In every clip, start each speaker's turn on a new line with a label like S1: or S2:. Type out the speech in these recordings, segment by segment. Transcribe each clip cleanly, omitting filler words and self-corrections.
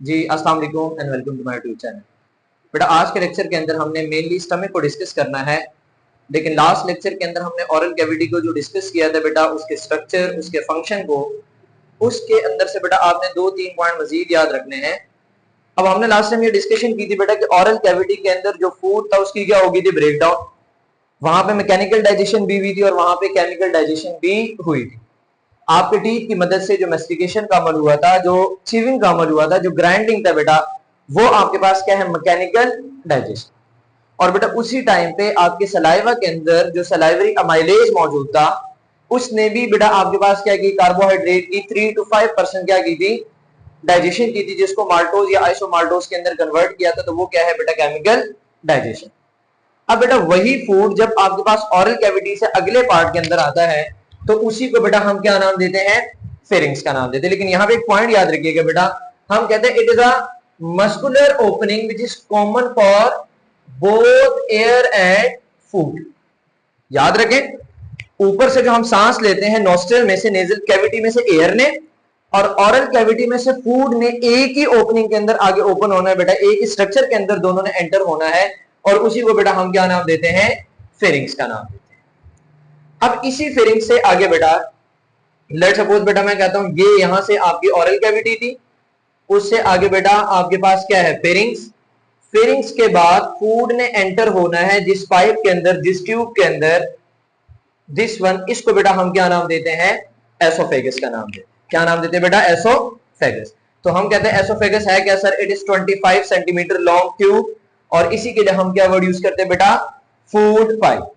S1: जी अस्सलाम वालेकुम and welcome to my YouTube channel. बेटा आज के लेक्चर के अंदर हमने मेनली स्टमक को डिस्कस करना है, लेकिन लास्ट लेक्चर के अंदर हमने ओरल कैविटी को जो डिस्कस किया था बेटा, उसके स्ट्रक्चर, उसके फंक्शन को, उसके अंदर से बेटा आपने 2-3 पॉइंट मजीद याद रखने हैं। अब हमने लास्ट टाइम ये डिस्कशन की थी बेटा कि ओरल कैविटी के अंदर जो फूड था उसकी क्या होगी थी, ब्रेकडाउन। वहां पे मैकेनिकल डाइजेशन भी हुई थी और वहां पे केमिकल डाइजेशन भी हुई थी। आपके टीथ की मदद से जो मेस्टिकेशन का अमल हुआ था, जो चीविंग का अमल हुआ था, जो ग्राइंडिंग था बेटा, वो आपके पास क्या है, मैकेनिकल डाइजेशन। और बेटा उसी टाइम पे आपके सलाइवा के अंदर जो सलाइवरी अमाइलेज मौजूद था, उसने भी बेटा आपके पास क्या की, कार्बोहाइड्रेट की 3 to 5% क्या की थी, डाइजेशन की थी, जिसको माल्टोज या आइसोमाल्टोज के अंदर कन्वर्ट किया था। तो वो क्या है बेटा, केमिकल डाइजेशन। अब बेटा वही फूड जब आपके पास ऑरल कैविटी से अगले पार्ट के अंदर आता है, तो उसी को बेटा हम क्या नाम देते हैं, फेरिंग्स का नाम देते हैं। लेकिन यहां पे एक पॉइंट याद रखिएगा बेटा, हम कहते हैं it is a muscular opening which is common for both air and food. याद रखें, ऊपर से जो हम सांस लेते हैं नोस्ट्रल में से, नेजल कैविटी में से एयर ने, और ऑरल कैविटी में से फूड ने एक ही ओपनिंग के अंदर आगे ओपन होना है बेटा, एक ही स्ट्रक्चर के अंदर दोनों ने एंटर होना है, और उसी को बेटा हम क्या नाम देते हैं, फेरिंग्स का नाम देते हैं। अब इसी फेरिंग्स से आगे बेटा, लेट सपोज बेटा मैं कहता हूं ये यहां से आपकी ऑरल कैविटी थी, उससे आगे बेटा आपके पास क्या है, फेरिंग्स। फेरिंग्स के बाद फूड ने एंटर होना है जिस पाइप के अंदर, जिस ट्यूब के अंदर, दिस वन, इसको बेटा हम क्या नाम देते हैं, एसोफेगस का नाम देते हैं। क्या नाम देते हैं बेटा, एसोफेगस। तो हम कहते हैं एसोफेगस है क्या sir, it is 25 centimetre long tube, और इसी के लिए हम क्या वर्ड यूज करते हैं बेटा, फूड पाइप।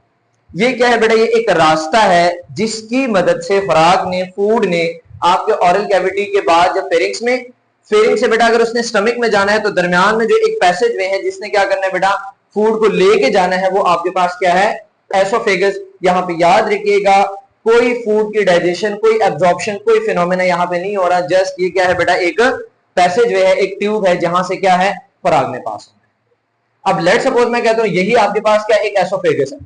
S1: ये क्या है बेटा, ये एक रास्ता है जिसकी मदद से खुराक ने, फूड ने आपके ऑरल कैविटी के बाद जब फेरिंग्स में, फेरिंग से बेटा अगर उसने स्टमक में जाना है तो दरमियान में जो एक पैसेज वे है जिसने क्या करना है बेटा, फूड को लेके जाना है, वो आपके पास क्या है, एसोफेगस। यहां पे याद रखिएगा, कोई फूड की डाइजेशन, कोई एब्जॉर्प्शन, कोई फिनोमेना यहां पे नहीं हो रहा, जस्ट ये क्या है बेटा, एक पैसेज वे है, एक ट्यूब है जहां से क्या है, खुराक में पास होना है। अब लेट सपोज मैं कहता हूं यही आपके पास क्या, एक एसोफेगस है,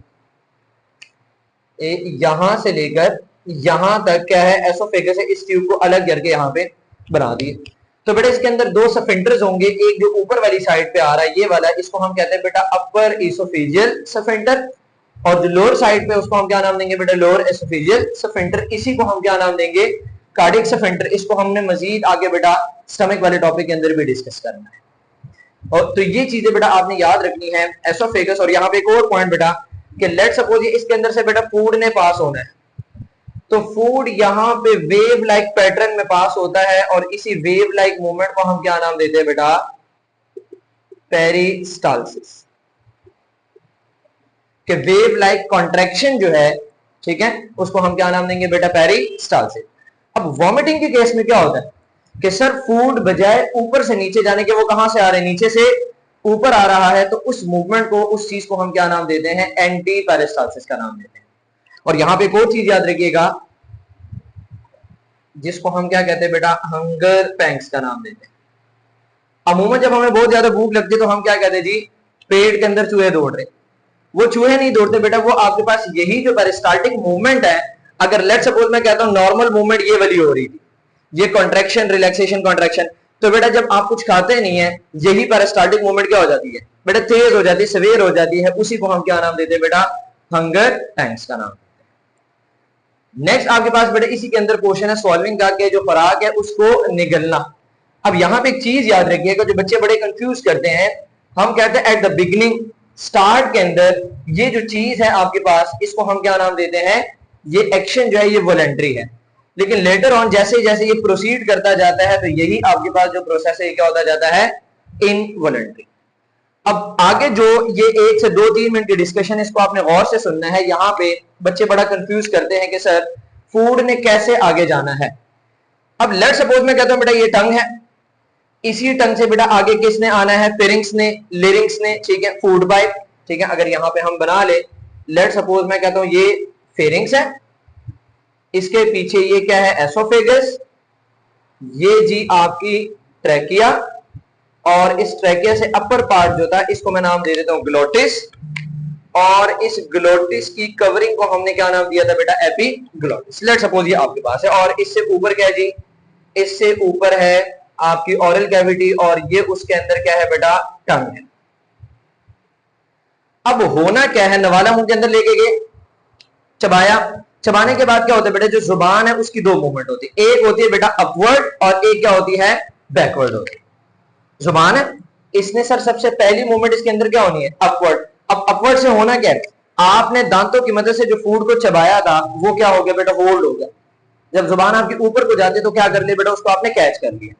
S1: यहां से लेकर यहां तक क्या है, एसोफेगस है, इस ट्यूब को अलग करके यहां पे बना दिए। तो बेटा इसके अंदर दो सफेंटर्स होंगे, एक जो ऊपर वाली साइड पे आ रहा है ये वाला, इसको हम कहते हैं बेटा अपर इसोफेजियल सफेंटर, और जो लोअर साइड पे उसको हम क्या नाम देंगे बेटा, लोअर एसोफेजियल सफेंटर। इसी को हम क्या नाम देंगे, कार्डियक सफेंटर। इसको हमने मजीद आगे बेटा स्टमक वाले टॉपिक के अंदर भी डिस्कस करना है। और तो ये चीजें बेटा आपने याद रखनी है, एसोफेगस। और यहाँ पे एक और पॉइंट बेटा, कि लेट सपोज ये इसके अंदर से बेटा फूड ने पास होना है, तो फूड यहाँ पे वेव लाइक पैटर्न में पास होता है, और इसी वेव लाइक मूवमेंट को हम क्या नाम देते हैं बेटा, पेरिस्टालसिस। कि वेव लाइक कॉन्ट्रैक्शन जो है, ठीक है, उसको हम क्या नाम देंगे बेटा, पेरिस्टालसिस। अब वॉमिटिंग के केस में क्या होता है कि सर फूड बजाय ऊपर से नीचे जाने के, वो कहां से आ रहे हैं, नीचे से ऊपर आ रहा है, तो उस मूवमेंट को, उस चीज को हम क्या नाम देते हैं, एंटी पेरिस्टालसिस का नाम देते हैं। और यहां पे एक और चीज याद रखिएगा, जिसको हम क्या कहते हैं बेटा, हंगर पैंक्स का नाम देते हैं। अमूमन जब हमें बहुत ज्यादा भूख लगती है तो हम क्या कहते हैं जी, पेट के अंदर चूहे दौड़ रहे। वो चूहे नहीं दौड़ते बेटा, वो आपके पास यही जो पेरिस्टाल्टिक मूवमेंट है, अगर लेट सपोज मैं कहता हूं नॉर्मल मूवमेंट ये वाली हो रही थी, ये कॉन्ट्रैक्शन, रिलैक्सेशन, कॉन्ट्रैक्शन, तो बेटा जब आप कुछ खाते नहीं है, यही पेरिस्टाल्टिक मूवमेंट क्या हो जाती है बेटा, तेज हो जाती है, सवेर हो जाती है, उसी को हम क्या नाम देते हैं बेटा, हंगर पैंक्स का नाम। नेक्स्ट आपके पास बेटा इसी के अंदर क्वेश्चन है सॉल्विंग का, के जो खुराक है उसको निगलना। अब यहां पे एक चीज याद रखिएगा, जो बच्चे बड़े कंफ्यूज करते हैं, हम कहते हैं एट द बिगिनिंग, स्टार्ट के अंदर ये जो चीज है आपके पास, इसको हम क्या नाम देते हैं, ये एक्शन जो है ये वॉलंटरी है, लेकिन लेटर ऑन जैसे जैसे ये प्रोसीड करता जाता है, तो यही आपके पास जो प्रोसेस है क्या होता जाता है, इनवॉलंटरी। अब आगे जो ये 1 से 2-3 मिनट की डिस्कशन, इसको आपने गौर से सुनना है। यहां पे बच्चे बड़ा कंफ्यूज करते हैं कि सर फूड ने कैसे आगे जाना है। अब लेट सपोज मैं कहता हूं बेटा ये टंग है, इसी टंग से बेटा आगे किसने आना है, फेरिंग्स ने, लिरिंग्स ने, ठीक है, फूड पाइप, ठीक है। अगर यहां पे हम बना ले, लेट सपोज मैं कहता हूं ये फेरिंग्स है, इसके पीछे ये क्या है, एसोफेगस, ये जी आपकी ट्रैकिया, और इस ट्रैकिया से अपर पार्ट जो था इसको मैं नाम दे देता हूं ग्लोटिस, और इस ग्लोटिस की कवरिंग को हमने क्या नाम दिया था बेटा, एपिग्लोटिस। लेट सपोज ये आपके पास है, और इससे ऊपर क्या है जी, इससे ऊपर है आपकी ओरल कैविटी और ये उसके अंदर क्या है बेटा, टंग है। अब होना क्या है, नवाला मुंह के अंदर लेके गए, चबाया, चबाने के बाद क्या होता है बेटा, जो जुबान है उसकी दो मूवमेंट होती है, एक होती है बेटा अपवर्ड और एक क्या होती है, बैकवर्ड होती है। जुबान है, इसने सर सबसे पहली मूवमेंट इसके अंदर क्या होनी है, अपवर्ड। अब अपवर्ड से होना क्या है, आपने दांतों की मदद से जो फूड को चबाया था वो क्या हो गया बेटा, होल्ड हो गया। जब जुबान आपकी ऊपर को जाती है तो क्या कर लिया बेटा, उसको आपने कैच कर लिया।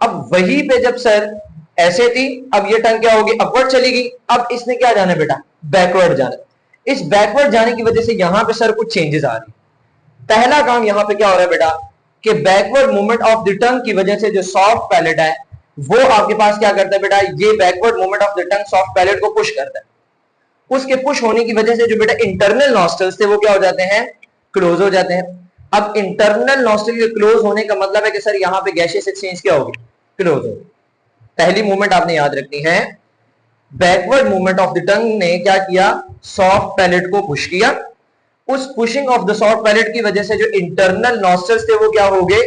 S1: अब वहीं पे जब सर ऐसे थी, अब ये टंग क्या होगी, अपवर्ड चली गई। अब इसने क्या जाना बेटा, बैकवर्ड जाना। इस बैकवर्ड जाने की वजह से यहां पे सर कुछ चेंजेस आ रही। पहला काम यहां पे क्या हो रहा है बेटा, कि backward movement of the tongue की वजह से जो सॉफ्ट पैलेट है वो आपके पास क्या करता है बेटा, ये backward movement of the tongue soft palate को पुश करता है। उसके पुश होने की वजह से जो बेटा इंटरनल नॉस्ट्रल्स थे वो क्या हो जाते हैं, क्लोज हो जाते हैं। अब इंटरनल नॉस्ट्रल के क्लोज होने का मतलब है कि सर यहां पे गैसियस एक्सचेंज क्या होगी, क्लोज होगी। पहली मूवमेंट आपने याद रखनी है, backward movement of the tongue ने क्या किया, सॉफ्ट पैलेट को पुश किया। उस pushing of the soft palate की वजह से जो इंटरनल नॉस्ट्रल्स थे वो क्या हो गए,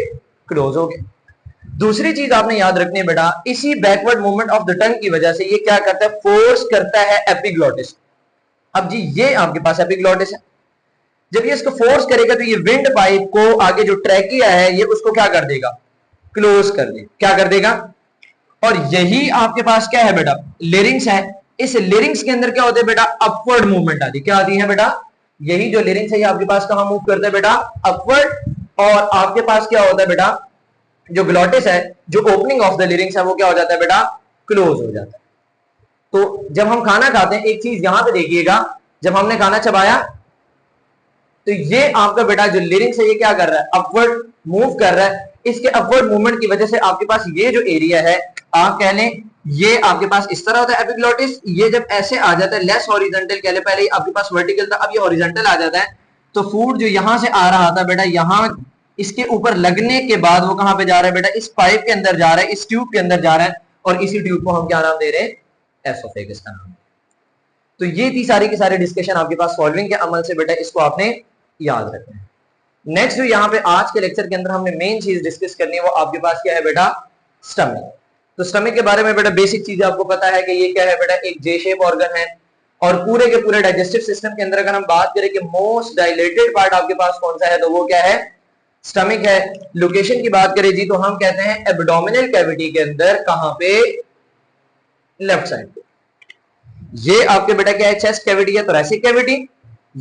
S1: क्लोज हो गए। दूसरी चीज आपने याद रखनी है बेटा, इसी backward movement of the tongue की वजह से ये क्या करता है, फोर्स करता है एपिग्लॉटिस। अब जी ये आपके पास एपिग्लॉटिस है, जब ये इसको फोर्स करेगा तो ये विंड पाइप को आगे जो ट्रैकिया है ये उसको क्या कर देगा, क्लोज कर देगा, क्या कर देगा। और यही आपके पास क्या है बेटा, लिरिंग्स है। इस लिरिंग्स के अंदर क्या होता है बेटा, अपवर्ड मूवमेंट आती है। क्या आती है बेटा, यही जो लिरिंग्स है ये आपके पास कहां मूव करता है बेटा, अपवर्ड। और आपके पास क्या होता है बेटा, जो ग्लॉटिस है, जो ओपनिंग ऑफ द लिरिंग्स है वो क्या हो जाता है बेटा, क्लोज हो जाता है। तो जब हम खाना खाते हैं, एक चीज यहां पे देखिएगा, जब हमने खाना चबाया तो ये आपका बेटा जो लिरिंग्स है ये क्या कर रहा है, अपवर्ड मूव कर रहा है। इसके अपवर्ड मूवमेंट की वजह से आपके पास ये जो एरिया है, आप कह लें ये आपके पास इस तरह होता है एपिग्लॉटिस। ये जब ऐसे आ जाता है, लेस हॉरिजॉन्टल कह ले, पहले ही आपके पास वर्टिकल था, अब ये हॉरिजॉन्टल आ जाता है। तो फूड जो यहां से आ रहा था बेटा, यहां इसके ऊपर लगने के बाद वो कहां पे जा रहा है बेटा, इस पाइप के अंदर जा रहा है, इस ट्यूब के अंदर जा रहा है। और इसी ट्यूब को हम क्या नाम दे रहे हैं, एसोफेगस का नाम। तो ये थी सारी की सारी डिस्कशन आपके पास सॉल्विंग के अमल से बेटा, इसको आपने याद रखना है। नेक्स्ट जो यहाँ पे आज के लेक्चर के अंदर हमने मेन चीज डिस्कस करनी है वो आपके पास क्या है बेटा, स्टमक। तो स्टमक के बारे में बेटा बेसिक चीज आपको पता है कि ये क्या है बेटा, एक जे शेप ऑर्गन है। और पूरे के पूरे डाइजेस्टिव सिस्टम के अंदर अगर हम बात करें कि मोस्ट डायलेटेड पार्ट आपके पास कौन सा है, तो वो क्या है, स्टमक है। लोकेशन की बात करें जी तो हम कहते हैं एब्डोमिनल कैविटी के अंदर, कहां पे, लेफ्ट साइड पे। ये आपके बेटा क्या है, चेस्ट कैविटी है, थोरैसिक कैविटी।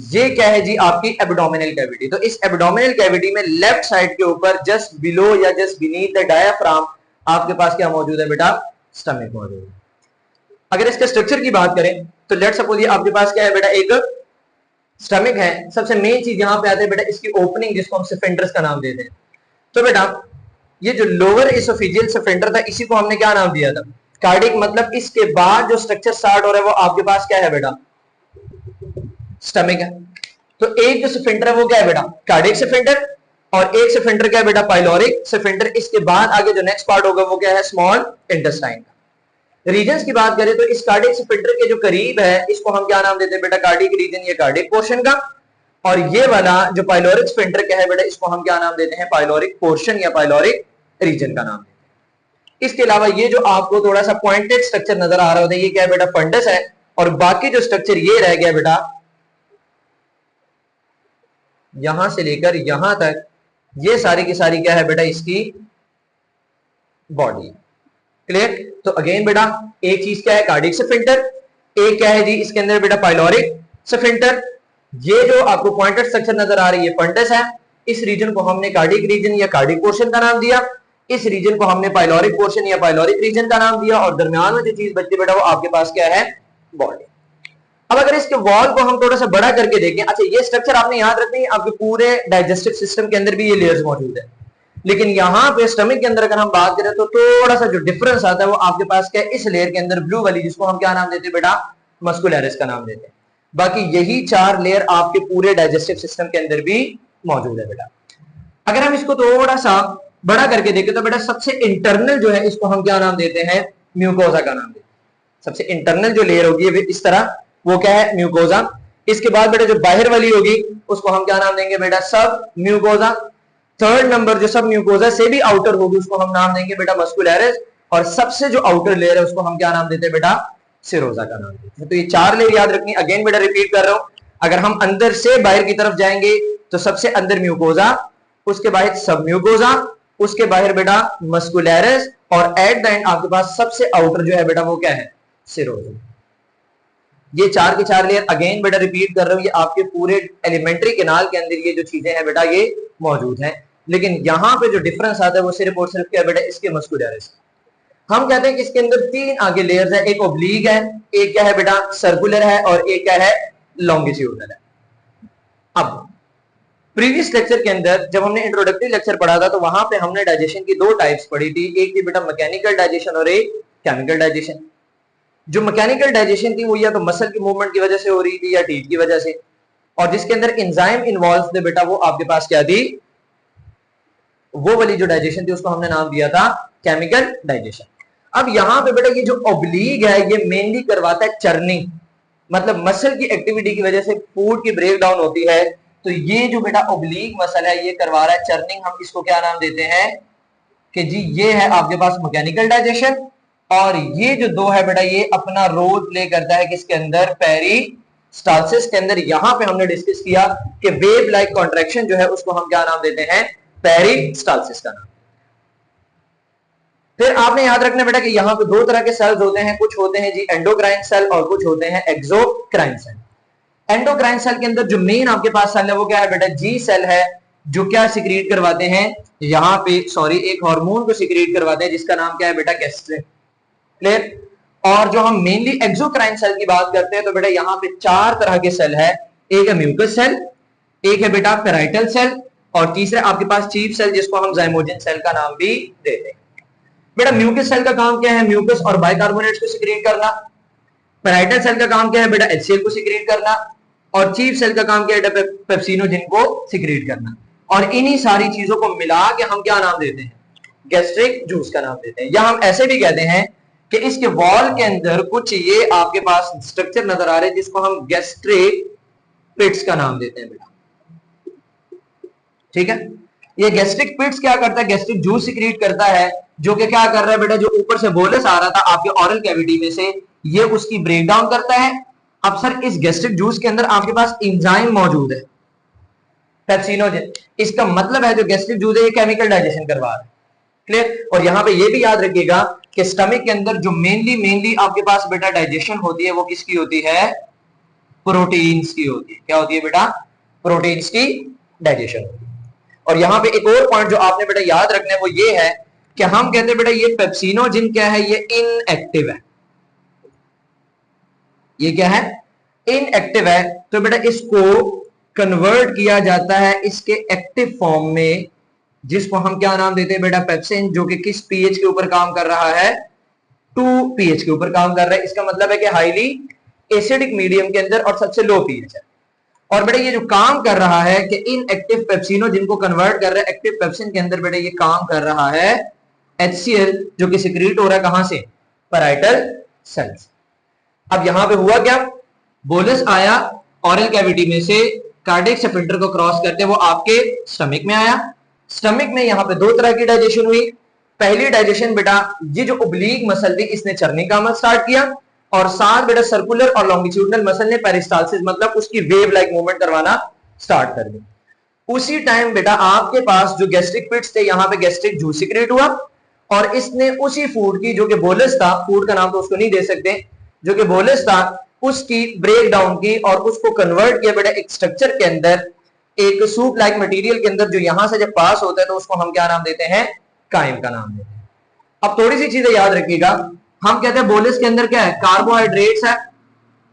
S1: ये क्या है जी, आपकी एब्डोमिनल कैविटी। तो इस एब्डोमिनल कैविटी में लेफ्ट साइड के ऊपर जस्ट बिलो या जस्ट बीनीथ द डायाफ्राम आपके पास क्या मौजूद है बेटा, स्टमक मौजूद है। अगर इसके स्ट्रक्चर की बात करें तो लेट्स सपोज ये आपके पास क्या है बेटा, एक स्टमक है। सबसे मेन चीज यहां पे आती है बेटा इसकी ओपनिंग, जिसको हम सिफिंटर्स का नाम देते हैं। तो बेटा ये जो लोअर एसोफेजियल सिफिंटर था, इसी को हमने क्या नाम दिया था, कार्डिक। मतलब इसके बाद जो स्ट्रक्चर स्टार्ट हो रहा है वो आपके पास क्या है बेटा, स्टमक है। तो एक जो सिफिंटर है वो क्या है बेटा, कार्डिक सिफिंटर। और एक सिफिंटर क्या है बेटा, पाइलोरिक सिफिंटर। इसके बाद आगे जो नेक्स्ट पार्ट होगा वो क्या है, स्मॉल इंटेस्टाइन का। रीजन की बात करें तो इस कार्डिक सिफिंटर के जो करीब है इसको हम क्या नाम देते हैं बेटा, कार्डिक रीजन, ये कार्डिक पोर्शन का। और ये वाला जो पाइलोरिक स्फिंक्टर क्या है बेटा, इसको हम क्या नाम देते हैं, पाइलोरिक पोर्शन या पाइलोरिक रीजन का नाम देते हैं। इसके अलावा ये जो आपको थोड़ा सा पॉइंटेड स्ट्रक्चर नजर आ रहा होता है, ये क्या है बेटा, फंडस है। और बाकी जो स्ट्रक्चर ये रह गया बेटा, यहां से लेकर यहां तक, ये सारी की सारी क्या है बेटा, इसकी बॉडी। क्लियर। तो अगेन बेटा एक चीज क्या है, कार्डिक स्फिंक्टर, एक क्या है जी इसके अंदर बेटा, पाइलोरिक स्फिंक्टर। ये जो आपको पॉइंटेड स्ट्रक्चर नजर आ रही है फंडस है। इस रीजन को हमने कार्डिक रीजन या कार्डिक पोर्शन का नाम दिया, इस रीजन को हमने पाइलोरिक पोर्शन या पाइलोरिक रीजन का नाम दिया। और दरमियान में जो चीज बचती बेटा वो आपके पास क्या है, बॉडी। अब अगर इसके वॉल को हम थोड़ा सा बड़ा करके देखें, अच्छा ये स्ट्रक्चर आपने याद रखनी है, आपके पूरे डाइजेस्टिव सिस्टम के अंदर भी ये लेयर्स मौजूद है। लेकिन यहां पे स्टमक के अंदर अगर हम बात करें तो थोड़ा सा जो डिफरेंस आता है वो आपके पास क्या है, इस लेयर के अंदर ब्लू वाली, जिसको हम क्या नाम देते हैं बेटा, मस्कुलरिस का नाम देते हैं। बाकी यही चार लेयर आपके पूरे डाइजेस्टिव सिस्टम के अंदर भी मौजूद है बेटा। अगर हम इसको थोड़ा सा बड़ा करके देखें तो बेटा सबसे इंटरनल जो है इसको हम क्या नाम देते हैं, म्यूकोजा का नाम देते हैं। सबसे इंटरनल जो लेयर होगी इस तरह, वो क्या है, म्यूकोजा। इसके बाद बेटा जो बाहर वाली होगी उसको हम क्या नाम देंगे बेटा, सब म्यूकोजा। थर्ड नंबर जो सब म्यूकोजा से भी आउटर होगी उसको हम नाम देंगे बेटा मस्कुलैरिस, और सबसे जो आउटर लेयर है उसको हम क्या नाम देते हैं बेटा, सिरोजा का नाम देते हैं। तो ये 4 लेयर याद रखनी। अगेन बेटा रिपीट कर रहा हूं, अगर हम अंदर से बाहर की तरफ जाएंगे तो सबसे अंदर म्यूकोजा, उसके बाहर सब म्यूकोजा, उसके बाहर बेटा मस्कुलैरिस, और एट द एंड आपके पास सबसे आउटर जो है बेटा वो क्या है, सिरोजा। ये 4 के 4 लेयर अगेन बेटा रिपीट कर रहा हूं, ये आपके पूरे एलिमेंट्री कैनाल के अंदर ये जो चीजें हैं बेटा ये मौजूद हैं, लेकिन यहां पे जो डिफरेंस आता है वो सिर्फ और सिर्फ क्या है बेटा, इसके मस्कुलैरिस। हम कहते हैं कि इसके अंदर 3 आगे लेयर्स है, एक ओब्लीक है, एक क्या है बेटा सर्कुलर है, और एक क्या है लॉन्गिट्यूडनल है। अब प्रीवियस लेक्चर के अंदर जब हमने इंट्रोडक्टरी लेक्चर पढ़ा था तो वहां पे हमने डाइजेशन की 2 टाइप्स पढ़ी थी, एक थी बेटा मैकेनिकल डाइजेशन और एक केमिकल डाइजेशन। जो मैकेनिकल डाइजेशन थी वो या तो मसल की मूवमेंट की वजह से हो रही थी या टीथ की वजह से, और जिसके अंदर एंजाइम इन्वॉल्व थे बेटा वो आपके पास क्या थी, वो वाली जो डाइजेशन थी उसको हमने नाम दिया था केमिकल डाइजेशन। अब यहां पे बेटा ये जो ओब्लीक है ये मेनली करवाता है चर्निंग, मतलब मसल की एक्टिविटी की वजह से फूड की ब्रेक डाउन होती है, तो ये जो बेटा ओब्लीक मसल है ये करवा रहा है चर्निंग। हम इसको क्या नाम देते हैं कि जी ये है आपके पास मैकेनिकल डाइजेशन, और ये जो 2 है बेटा ये अपना रोल प्ले करता है किसके अंदर, पेरिस्टालसिस के अंदर। यहां पे हमने डिस्कस किया कि वेव लाइक कॉन्ट्रैक्शन जो है उसको हम क्या नाम देते हैं, पेरिस्टालसिस का नाम। फिर आपने याद रखना बेटा कि यहां पे 2 तरह के सेल्स होते हैं, कुछ होते हैं जी एंडोक्राइन सेल और कुछ होते हैं एक्सोक्राइन सेल। एंडोक्राइन सेल के अंदर जो मेन आपके पास सेल है वो क्या है बेटा, जी सेल है, जो क्या सिक्रीट करवाते हैं यहां पे, सॉरी एक हार्मोन को सिक्रीट करवाते हैं जिसका नाम क्या है बेटा, गैस्ट्रिन। क्लियर। और जो हम मेनली एक्सोक्राइन सेल की बात करते हैं तो बेटा यहां पे 4 तरह के सेल है, एक है म्यूकस सेल, एक है बेटा पेराइटल सेल, और तीसरा आपके पास चीफ सेल जिसको हम जाइमोजिन सेल का नाम भी देते हैं। बेटा म्यूकस सेल का काम क्या है, म्यूकस और बाइकार्बोनेट्स को सिक्रीट करना। पेराइटल सेल का काम क्या है बेटा, एचसीएल को सिक्रीट करना। और चीफ सेल का काम क्या है बेटा, पेप्सिनोजेन को सिक्रीट करना। और इन्हीं सारी चीजों को मिला के हम क्या नाम देते हैं, गैस्ट्रिक जूस का नाम देते हैं। या हम ऐसे भी कहते हैं कि इसके वॉल के अंदर कुछ ये आपके पास स्ट्रक्चर नजर आ रहे हैं जिसको हम गैस्ट्रिक पिट्स का नाम देते हैं बेटा, ठीक है। ये गैस्ट्रिक पिट्स क्या करता है, गैस्ट्रिक जूस सिक्रीट करता है, जो कि क्या कर रहा है बेटा, जो ऊपर से बोलस आ रहा था आपके ऑरल कैविटी में से, ये उसकी ब्रेक डाउन करता है। अब सर इस गैस्ट्रिक जूस के अंदर आपके पास एंजाइम मौजूद है, पेप्सिनोजेन, इसका मतलब है जो गैस्ट्रिक जूस है ये केमिकल डाइजेशन करवा रहा है। क्लियर। और यहां पे ये भी याद रखिएगा कि स्टमक के अंदर जो मेनली आपके पास बेटा डाइजेशन होती है वो किसकी होती है, प्रोटीन्स की होती है। क्या होती है बेटा, प्रोटीन्स की डाइजेशन होती है। और यहां पे एक और पॉइंट जो आपने बेटा याद रखना है वो ये है कि हम कहते हैं बेटा ये पेप्सिनोजेन क्या है, ये इनएक्टिव है। ये क्या है, इनएक्टिव है। तो बेटा इसको कन्वर्ट किया जाता है इसके एक्टिव फॉर्म में, जिसको हम क्या नाम देते हैं बेटा, पेप्सिन, जो कि किस पीएच के ऊपर काम कर रहा है, 2 पीएच के ऊपर काम कर रहा है। इसका मतलब है कि हाईली एसिडिक मीडियम के अंदर और सबसे लो पीएच है। और बेटा ये जो काम कर रहा है कि इनएक्टिव पेप्सिनोजेन को कन्वर्ट कर रहा है एक्टिव पेप्सिन के अंदर, बेटा ये काम कर रहा है HCl, जो कि सिक्रीट हो रहा है कहां से, पैराइटल सेल्स। अब यहां पे हुआ क्या, बोलस आया ऑरल कैविटी में से, कार्डियक स्फिंक्टर को क्रॉस करते वो आपके स्टमक में आया। स्टमक में यहां पे 2 तरह की डाइजेशन हुई। पहली डाइजेशन बेटा ये जो ओब्लीक मसल थी इसने चरनी का अमल स्टार्ट किया, और साथ बेटा सर्कुलर और लॉन्गिट्यूडनल मसल ने पेरिस्टालसिस मतलब उसकी वेव लाइक मूवमेंट करवाना स्टार्ट कर दी। उसी टाइम बेटा आपके पास जो गैस्ट्रिक पिट्स थे यहां पे गैस्ट्रिक जूस सिक्रेट हुआ, और इसने उसी फूड की जो कि बोलस था, फूड का नाम तो उसको नहीं दे सकते, जो कि बोलस था उसकी ब्रेक डाउन की और उसको कन्वर्ट किया बेटा एक स्ट्रक्चर के अंदर, एक सूप लाइक मटेरियल के अंदर, जो यहां से जब पास होता है तो उसको हम क्या नाम देते हैं, काइम का नाम देते हैं। अब थोड़ी सी चीजें याद रखिएगा, हम कहते हैं बोलस के अंदर क्या है, कार्बोहाइड्रेट्स है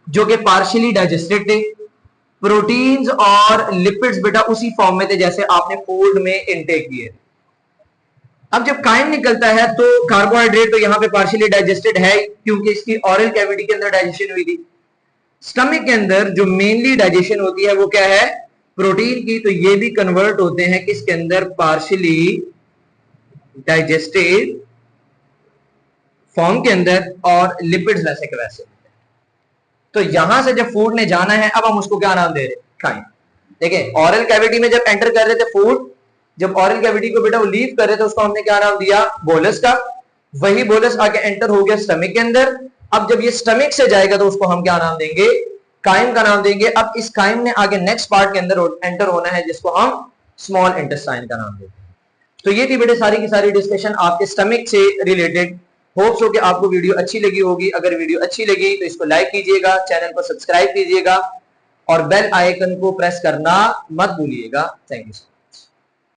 S1: जो कि पार्शियली डाइजेस्टेड थे, प्रोटीन्स और लिपिड्स बेटा उसी फॉर्म में थे जैसे आपने फूड में इनटेक किए। अब जब काइम निकलता है तो कार्बोहाइड्रेट तो यहां पे पार्शियली डाइजेस्टेड है क्योंकि इसकी ऑरल कैविटी के अंदर डाइजेशन हुई थी। स्टमक के अंदर जो मेनली डाइजेशन होती है वो क्या है, प्रोटीन की, तो ये भी कन्वर्ट होते हैं किसके अंदर, पार्शियली डाइजेस्टेड फॉर्म के अंदर, और लिपिड्स वैसे के वैसे। तो यहां से जब फूड ने जाना है अब हम उसको क्या नाम दे रहे हैं, काइम। देखिए ऑरल कैविटी में जब एंटर कर रहे थे फूड जब ऑरल कैविटी को बेटा वो लीव करे तो उसको हमने क्या नाम दिया, बोलस का। वही बोलस आके एंटर हो गया स्टमक के अंदर। अब जब ये स्टमक से जाएगा तो उसको हम क्या नाम देंगे, काइम का नाम देंगे। अब इस काइम ने आगे नेक्स्ट पार्ट के अंदर एंटर होना है, जिसको हम स्मॉल इंटेस्टाइन का नाम देते हैं। तो ये थी बेटे सारी की सारी डिस्कशन आपके स्टमक से रिलेटेड। होप्स हो कि आपको वीडियो अच्छी लगी होगी। अगर वीडियो अच्छी लगी तो इसको लाइक कीजिएगा, चैनल को सब्सक्राइब कीजिएगा और बेल आइकन को प्रेस करना मत भूलिएगा। Thank you.